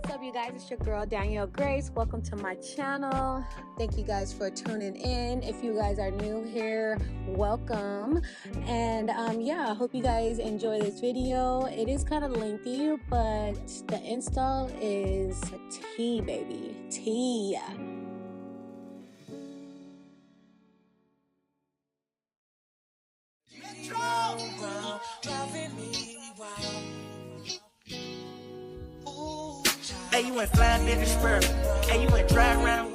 What's up, you guys? It's your girl Danielle Grace. Welcome to my channel. Thank you guys for tuning in. If you guys are new here, welcome. And yeah, I hope you guys enjoy this video. It is kind of lengthy, but the install is tea, baby, tea. Hey, you went flying nigga spur. Hey, you went drive around.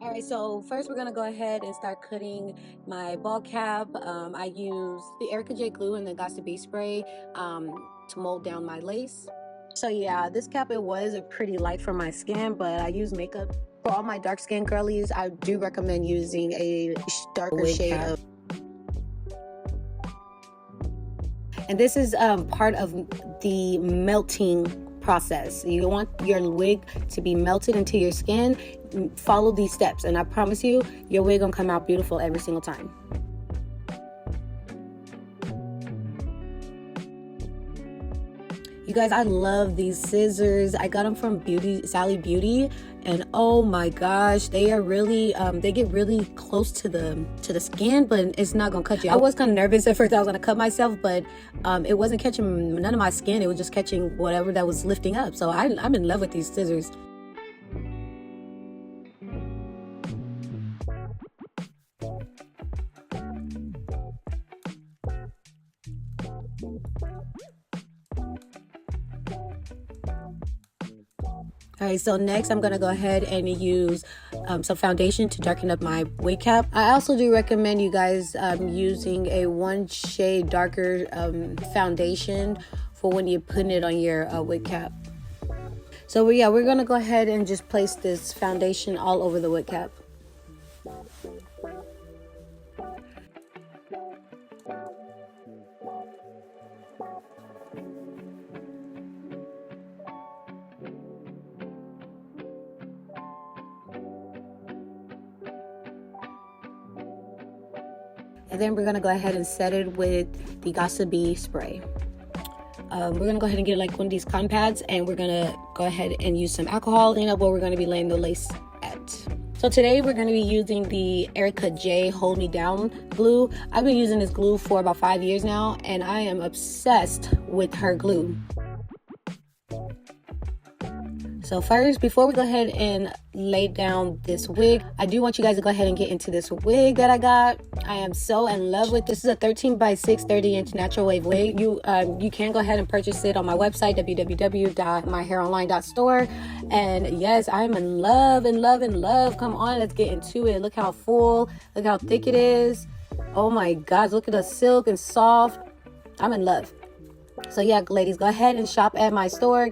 All right, so first we're gonna go ahead and start cutting my ball cap. I use the Erica J glue and the Gossip spray to mold down my lace. So yeah, this cap, it was pretty light for my skin, but I use makeup. For all my dark skin girlies, I do recommend using a darker shade cap. And this is part of the melting process. You want your wig to be melted into your skin. Follow these steps and I promise you, your wig gonna come out beautiful every single time. You guys, I love these scissors. I got them from Sally Beauty, and oh my gosh, they are really they get really close to the skin, but it's not gonna cut you. I was kind of nervous at first. I was gonna cut myself, but it wasn't catching none of my skin. It was just catching whatever that was lifting up. So I'm in love with these scissors. All right, so next I'm gonna go ahead and use some foundation to darken up my wig cap. I also do recommend you guys using a one shade darker foundation for when you're putting it on your wig cap. So yeah, we're gonna go ahead and just place this foundation all over the wig cap. And then we're gonna go ahead and set it with the Gossip spray. We're gonna go ahead and get like one of these cotton pads, and we're gonna go ahead and use some alcohol. Clean up where we're gonna be laying the lace at. So today we're gonna be using the Erica J Hold Me Down glue. I've been using this glue for about 5 years now, and I am obsessed with her glue. So first, before we go ahead and lay down this wig, I do want you guys to go ahead and get into this wig that I got. I am so in love with this. Is a 13x6 30-inch natural wave wig. You can go ahead and purchase it on my website, www.myhaironline.store. And yes, I'm in love, in love, in love. Come on, let's get into it. Look how full, look how thick it is. Oh my gosh, look at the silk and soft. I'm in love. So yeah, ladies, go ahead and shop at my store.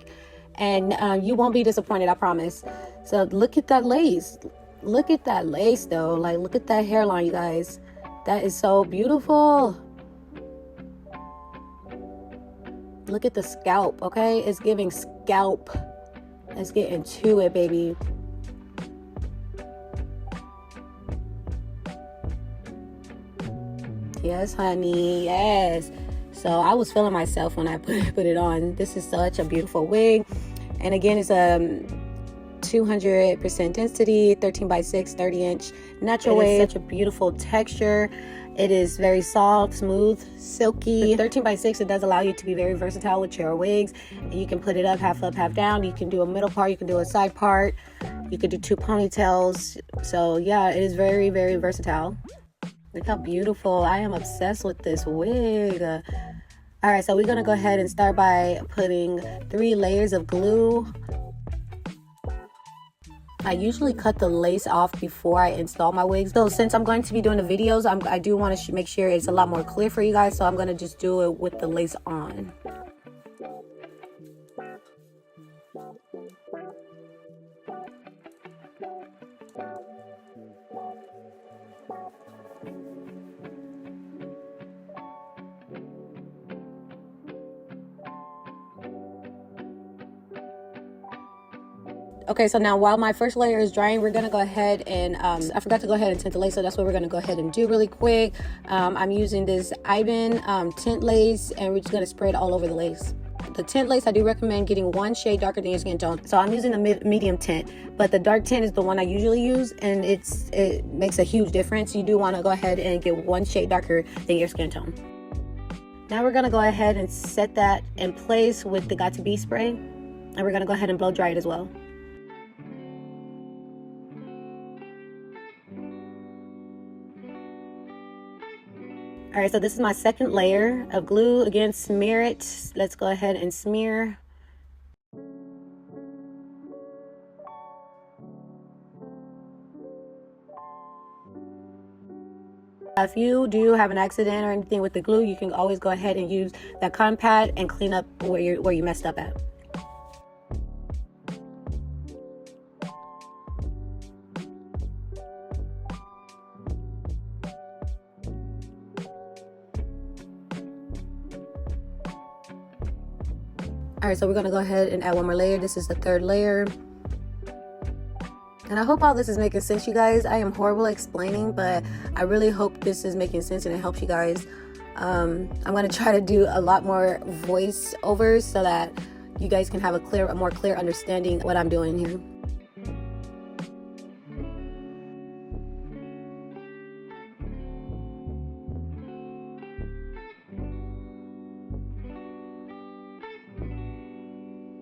And you won't be disappointed, I promise. So look at that lace. Look at that lace, though. Like, look at that hairline, you guys. That is so beautiful. Look at the scalp, okay? It's giving scalp. Let's get into it, baby. Yes, honey. Yes. So I was feeling myself when I put it on. This is such a beautiful wig. And again, it's a 200% density, 13x6, 30-inch natural wave. Such a beautiful texture. It is very soft, smooth, silky. The 13x6, it does allow you to be very versatile with your wigs. You can put it up, half down. You can do a middle part. You can do a side part. You could do 2 ponytails. So yeah, it is very, very versatile. Look how beautiful. I am obsessed with this wig. All right, so we're gonna go ahead and start by putting 3 layers of glue. I usually cut the lace off before I install my wigs. So since I'm going to be doing the videos, I do want to make sure it's a lot more clear for you guys. So I'm gonna just do it with the lace on. Okay, so now while my first layer is drying, we're gonna go ahead and I forgot to go ahead and tint the lace, so that's what we're gonna go ahead and do really quick. I'm using this Ivan tint lace, and we're just gonna spray it all over the lace. the tint lace, I do recommend getting one shade darker than your skin tone. So I'm using the medium tint, but the dark tint is the one I usually use, and it makes a huge difference. You do want to go ahead and get one shade darker than your skin tone. Now we're going to go ahead and set that in place with the Got To Be spray, and we're going to go ahead and blow dry it as well. All right, so this is my second layer of glue. Again, smear it. Let's go ahead and smear. If you do have an accident or anything with the glue, you can always go ahead and use that cotton pad and clean up where you messed up at. All right, so we're gonna go ahead and add one more layer. This is the third layer. And I hope all this is making sense, you guys. I am horrible at explaining, but I really hope this is making sense and it helps you guys. I'm going to try to do a lot more voiceovers so that you guys can have a more clear understanding of what I'm doing here.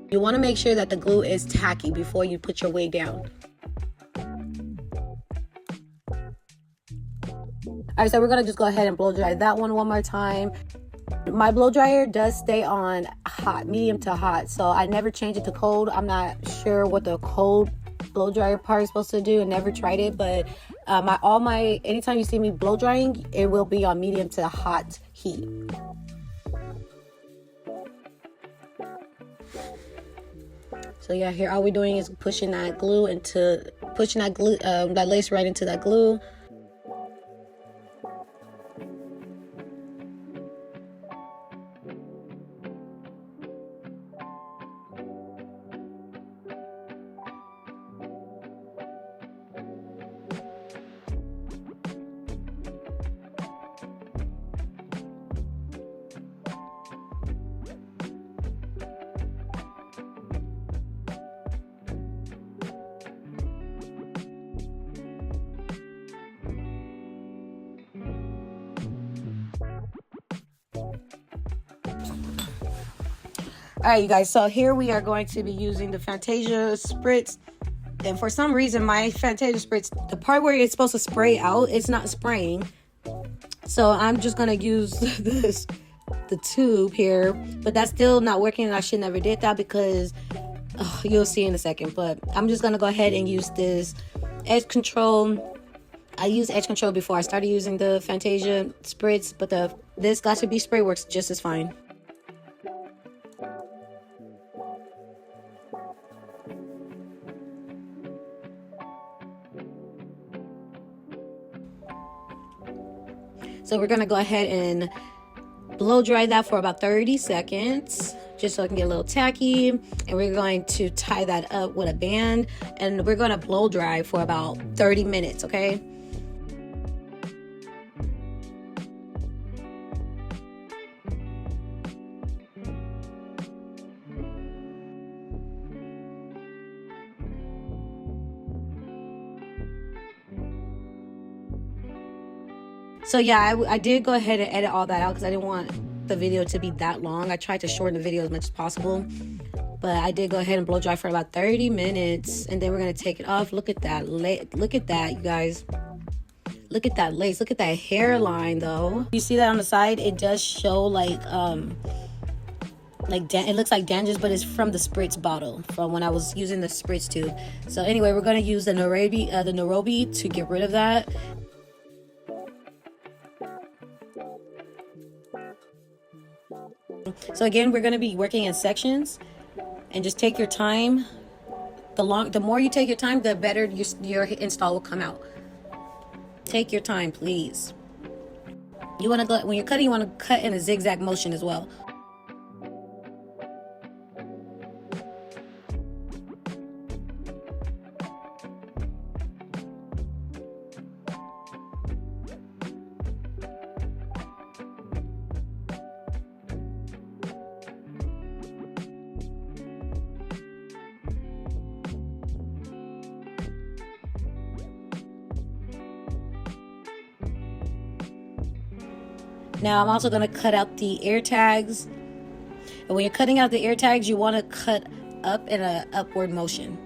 You want to make sure that the glue is tacky before you put your wig down. Alright, so we're going to just go ahead and blow dry that one more time. My blow dryer does stay on hot, medium to hot, so I never change it to cold. I'm not sure what the cold blow dryer part is supposed to do. I never tried it, but anytime you see me blow drying, it will be on medium to hot heat. So yeah, here all we're doing is pushing that lace right into that glue. Alright, you guys, so here we are going to be using the Fantasia Spritz. And for some reason, my Fantasia Spritz, the part where it's supposed to spray out, it's not spraying. So I'm just going to use the tube here. But that's still not working, and I should never did that because you'll see in a second. But I'm just going to go ahead and use this edge control. I used edge control before I started using the Fantasia Spritz, but this Got To Be spray works just as fine. So we're going to go ahead and blow dry that for about 30 seconds, just so it can get a little tacky. And we're going to tie that up with a band, and we're going to blow dry for about 30 minutes, okay? So yeah, I did go ahead and edit all that out because I didn't want the video to be that long. I tried to shorten the video as much as possible. But I did go ahead and blow dry for about 30 minutes. And then we're going to take it off. Look at that. Look at that, you guys. Look at that lace. Look at that hairline, though. You see that on the side? It does show like it looks like dandruff, but it's from the Spritz bottle, from when I was using the Spritz tube. So anyway, we're going to use the Nairobi to get rid of that. So again, we're going to be working in sections, and just take your time. The more you take your time, the better your install will come out. Take your time, please. You want to go, when you're cutting, you want to cut in a zigzag motion as well. Now I'm also going to cut out the ear tags. And when you're cutting out the ear tags, you want to cut up in an upward motion.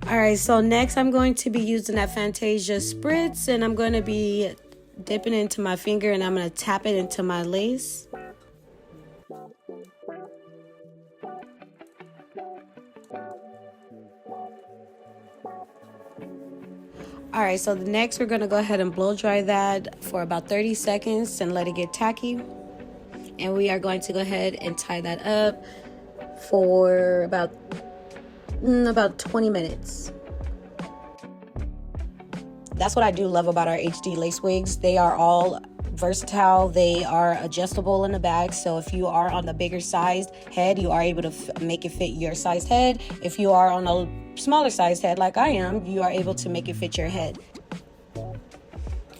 Alright, so next I'm going to be using that Fantasia Spritz, and I'm going to be dipping it into my finger, and I'm going to tap it into my lace. Alright, so next we're going to go ahead and blow dry that for about 30 seconds and let it get tacky. And we are going to go ahead and tie that up for about 20 minutes. That's what I do love about our HD lace wigs. They are all versatile. They are adjustable in the back. So if you are on the bigger sized head, you are able to make it fit your sized head. If you are on a smaller sized head like I am, you are able to make it fit your head.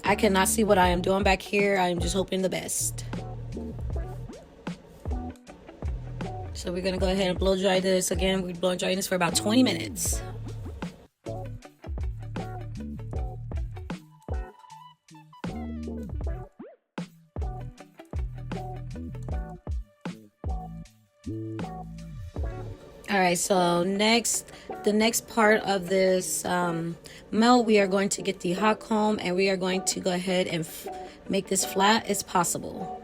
I cannot see what I am doing back here. I am just hoping the best. So we're gonna go ahead and blow dry this again. We're blow drying this for about 20 minutes. Alright, so the next part of this melt, we are going to get the hot comb, and we are going to go ahead and make this flat as possible.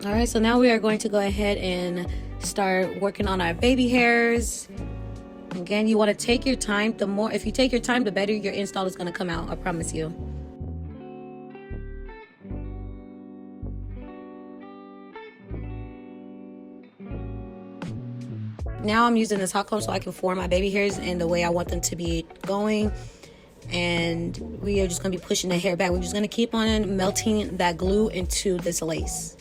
All right, so now we are going to go ahead and start working on our baby hairs. Again, you want to take your time. If you take your time, the better your install is going to come out, I promise you. Now I'm using this hot comb so I can form my baby hairs in the way I want them to be going. And we are just going to be pushing the hair back. We're just going to keep on melting that glue into this lace.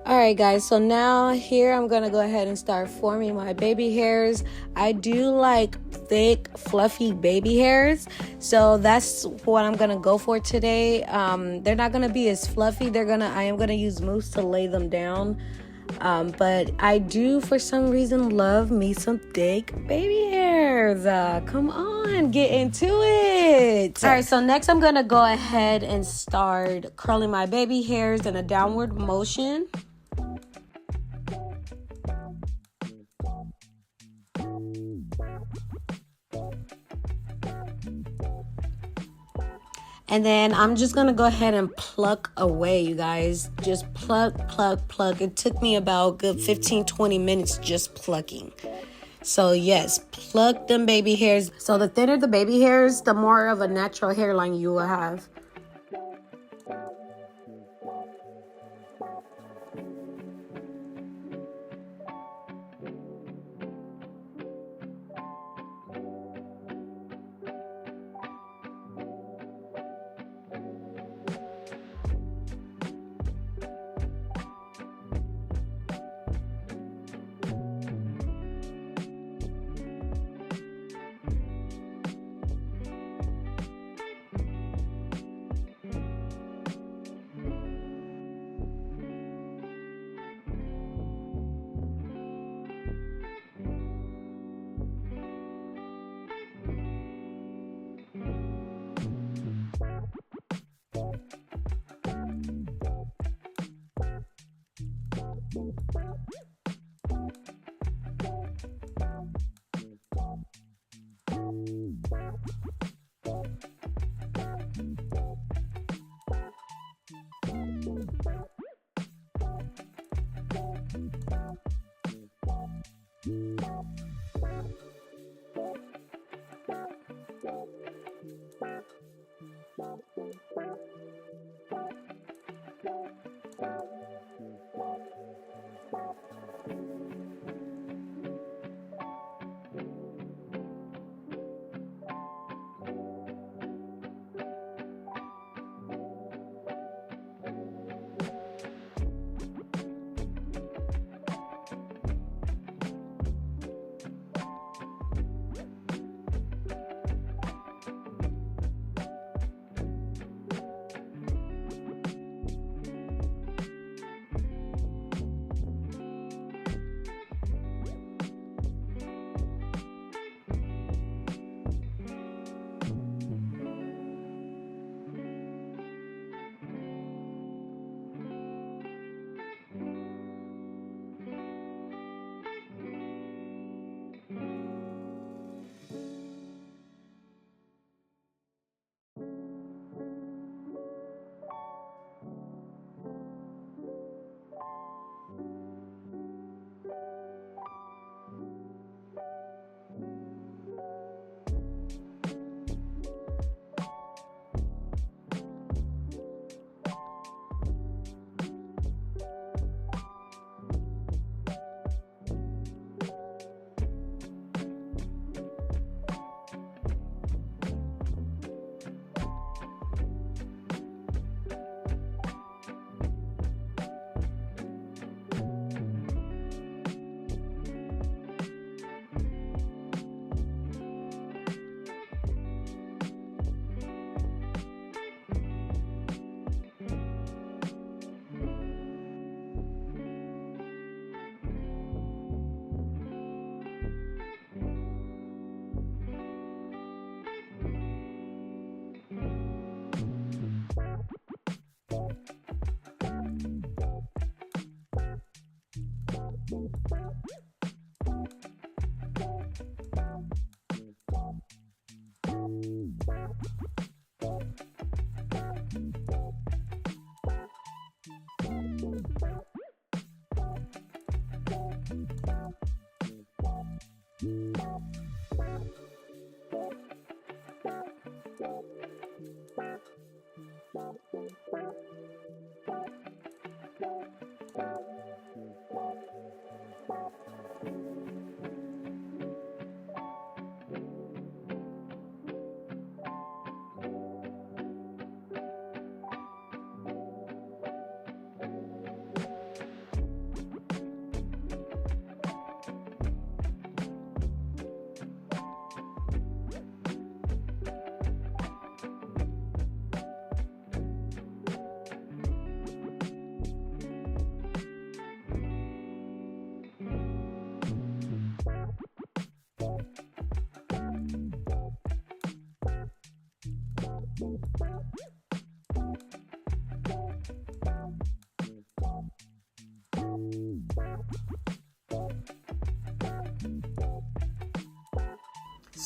Alright guys, so now here I'm gonna go ahead and start forming my baby hairs. I do like thick fluffy baby hairs, so that's what I'm gonna go for today. They're not gonna be as fluffy. I am gonna use mousse to lay them down, but I do for some reason love me some thick baby hairs. Come on, get into it. Alright, so next I'm gonna go ahead and start curling my baby hairs in a downward motion. And then I'm just going to go ahead and pluck away, you guys. Just pluck, pluck, pluck. It took me about a good 15-20 minutes just plucking. So yes, pluck them baby hairs. So the thinner the baby hairs, the more of a natural hairline you will have.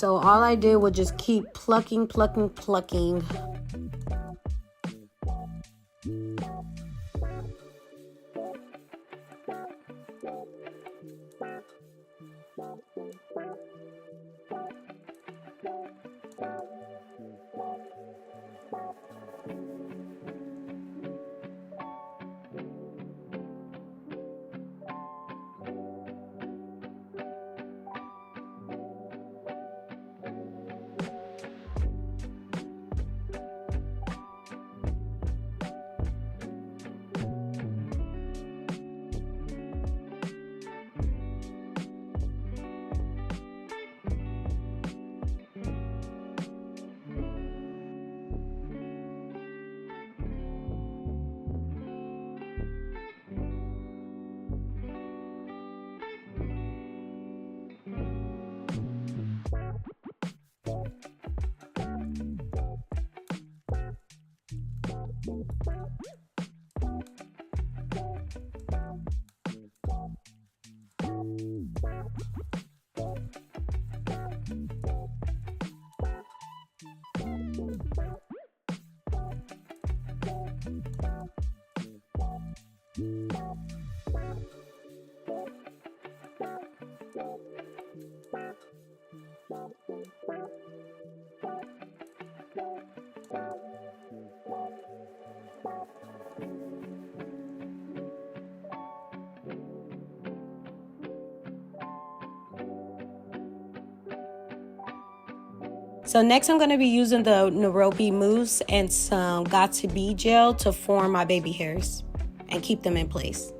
So all I did was just keep plucking. So next I'm going to be using the Nairobi mousse and some Got To Be gel to form my baby hairs and keep them in place.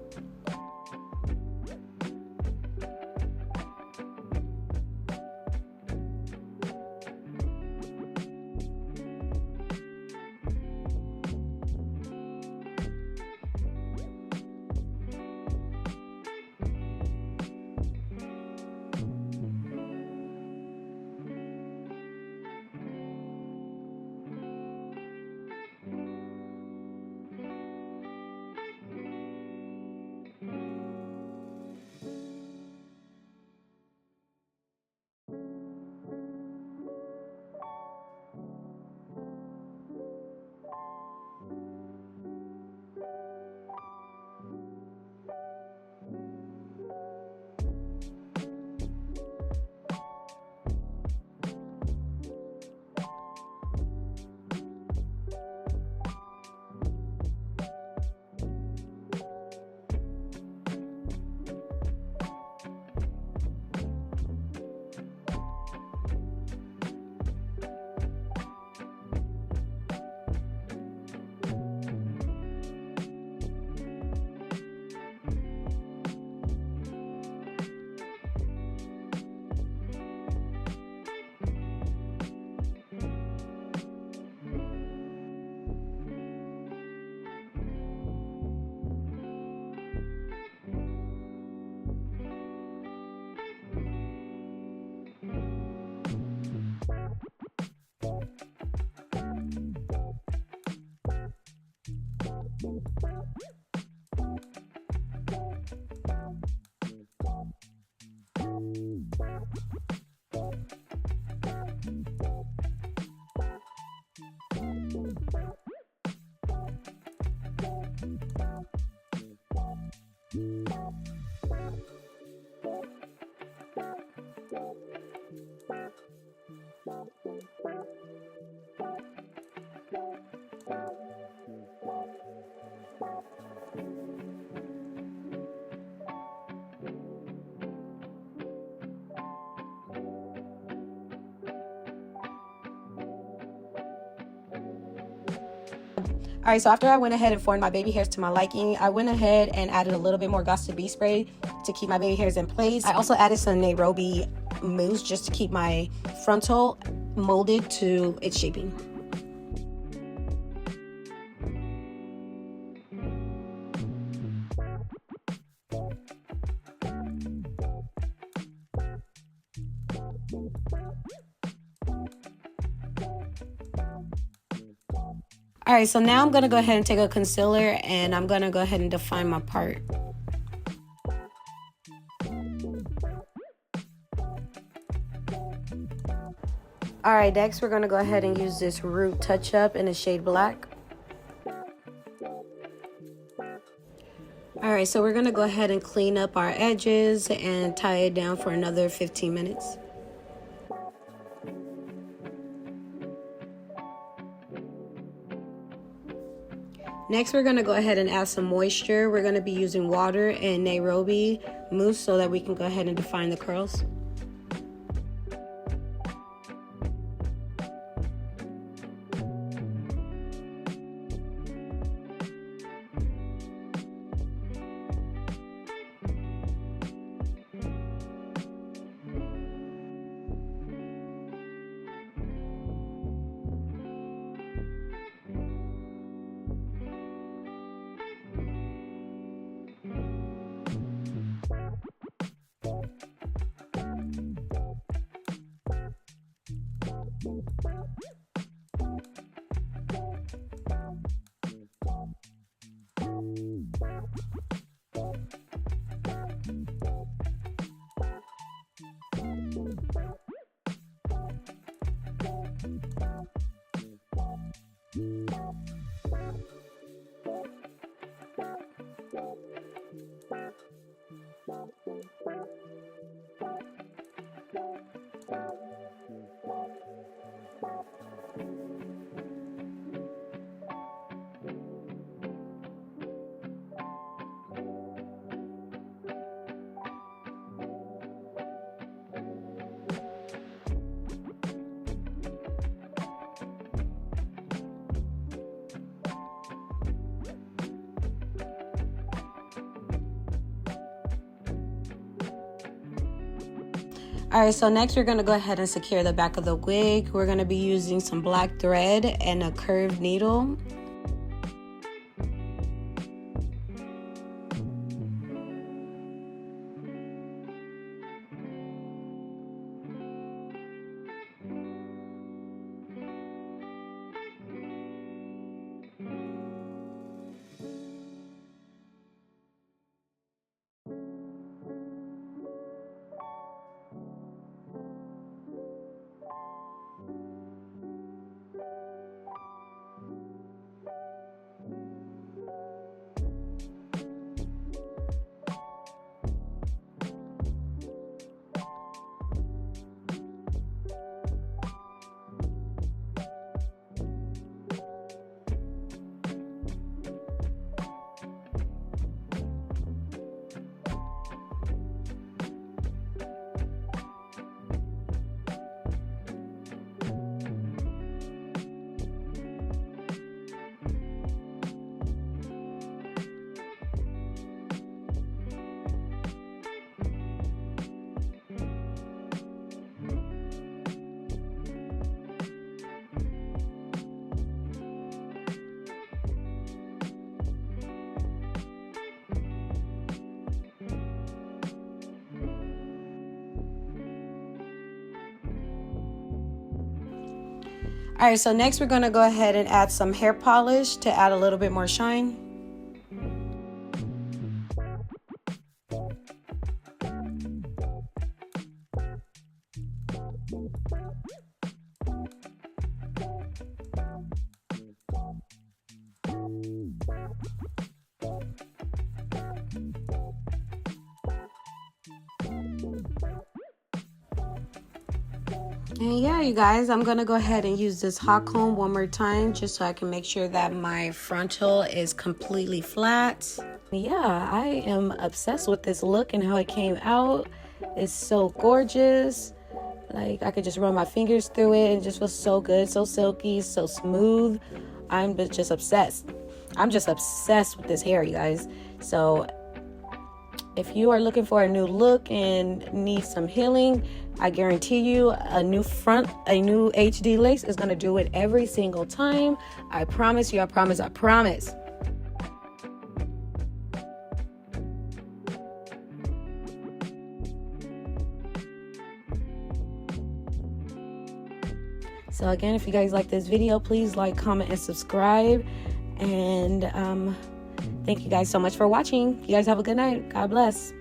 Alright, so after I went ahead and formed my baby hairs to my liking, I went ahead and added a little bit more Got To Be spray to keep my baby hairs in place. I also added some Nairobi mousse just to keep my frontal molded to its shaping. Alright, so now I'm going to go ahead and take a concealer and I'm going to go ahead and define my part. All right, next we're gonna go ahead and use this Root Touch Up in the shade Black. All right, so we're gonna go ahead and clean up our edges and tie it down for another 15 minutes. Next, we're gonna go ahead and add some moisture. We're gonna be using water and Nairobi mousse so that we can go ahead and define the curls. All right, so next we're gonna go ahead and secure the back of the wig. We're gonna be using some black thread and a curved needle. All right, so next we're gonna go ahead and add some hair polish to add a little bit more shine. And yeah, you guys, I'm gonna go ahead and use this hot comb one more time just so I can make sure that my frontal is completely flat. Yeah, I am obsessed with this look and how it came out. It's so gorgeous. Like, I could just run my fingers through it and it just feels so good, so silky, so smooth. I'm just obsessed. I'm just obsessed with this hair, you guys. So if you are looking for a new look and need some healing, I guarantee you a new HD lace is going to do it every single time. I promise you, I promise, I promise. So again, if you guys like this video, please like, comment, and subscribe. And thank you guys so much for watching. You guys have a good night. God bless.